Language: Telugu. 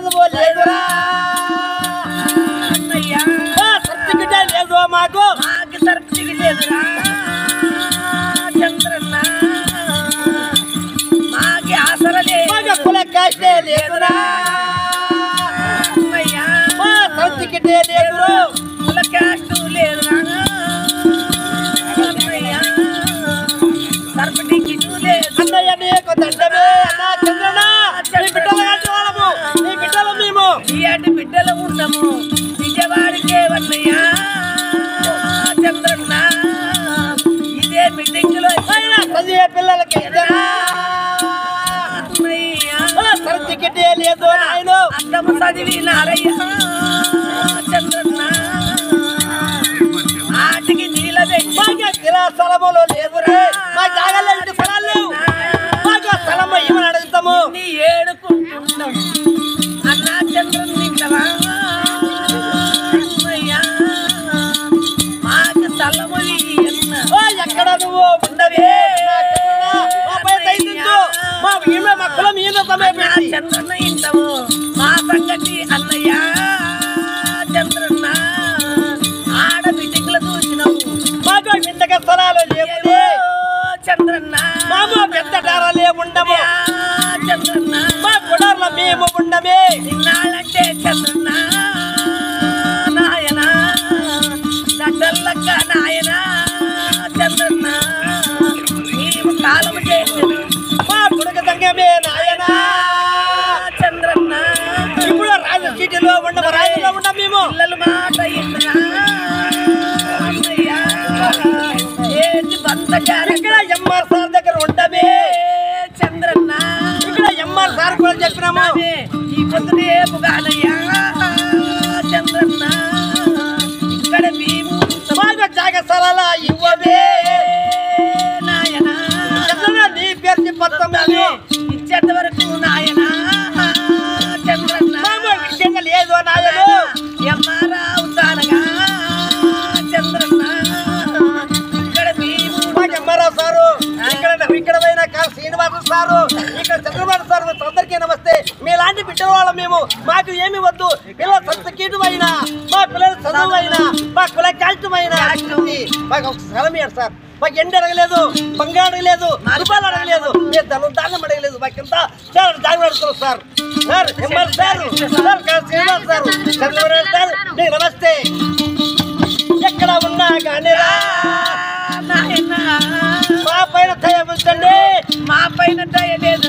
చదువు లేదురా సర్టిఫికెట్ లేదు మాకు సర్టిఫికెట్ లేదురా చంద్రన్న మాకి ఆసర లేదు కుల కాస్టే లేదురా సర్టిఫికెట్ లేదు కుల కాస్ట్ లేదురా సర్టిఫికెట్ లేదు అన్నయ్య నీకు దండమే అన్నా చంద్రన్న నీ బిడ్డలు కాదు వాళ్ళము నీ బిడ్డలు మేము ఇయాటి బిడ్డలు ఉన్నాము విజయవాడికే వన్నయ్యా చంద్రన్న ఇదే మీటింగ్ లో చదివే పిల్లలకి సర్టిఫికెట్ లేదు నాయన అందము చదివినారయ్యా చంద్రన్న ఆటికి నీళ్ళ స్థలములు లేవురే మా జాగాలో ఇంటి స్థలాలు లేవు మాకు స్థలము ఏమని అడుగుతాము నీ ఏడుకుంటున్నాం అన్నా చంద్రన్ నిండవా మాకు స్థలము ఎక్కడ నువ్వు ఉండవే మా ఈమె మా కులం ఈమె చంద్రన్న ఇంటవు మా సంగతి అన్నయ్య చంద్రన్న ఆడ మీటింగ్లు చూసినావు మాకు ఇంతక స్థలాలు లేవు చంద్రన్న మాము పెద్ద డారాలే ఉండము చంద్రన్న మా కుడార్లో మేము ఉండమే ఇన్నాళ్ళంటే చంద్రన్న నాయన దడ్డల్లక్క నాయన చంద్రన్న మేము కాలం చేసిన మా కుడుక సంగమే నాయన చంద్రన్న ఇప్పుడు రాజు సిటీలో ఉండము రాజులో ఉండం మేము పిల్లలు మాట ఏంటి బంధకారు ఇక్కడ ఎంఆర్ సార్ దగ్గర ఉండమే చంద్రన్న ఇక్కడ ఎంఆర్ సార్ కూడా చెప్పినాము ఈ పొద్దునేపు కాదయ్యా చంద్రన్న ఇక్కడ మేము మాకు జాగ స్థలాల ఇవ్వవే నాయన నీ పేరు చెప్పొస్తాము ఇచ్చేంత వరకు నాయన చంద్రన్న విషయంగా లేదు నాయన ఎమ్మారావు తానగా చంద్రన్న ఇక్కడ మేము మాకు ఎంఆర్ఆర్ సారు ఇక్కడ పోయిన శ్రీనివాసు సారు ఇక్కడ చంద్రబాబు సార్ అందరికీ నమస్తే మీలాంటి బిడ్డల వాళ్ళ మేము మాకు ఏమి వద్దు పిల్లల సర్టిఫికేట్ అయినా మా పిల్లల చదువు అయినా మా కుల కాష్టం అయినా మాకు ఒక స్థలం ఇయ్యారు సార్ మాకు ఎండ అడగలేదు బంగారు అడగలేదు రూపాయలు అడగలేదు నేను దానం అడగలేదు మాకింత చాలా జాగ్రత్త sir sir MR sir Srinivas sir Chandrababu sir మీకు నమస్తే ఎక్కడ ఉన్నా కానీ నాయన మా పైన దయ ఉంచండి మా పైన దయ లేదు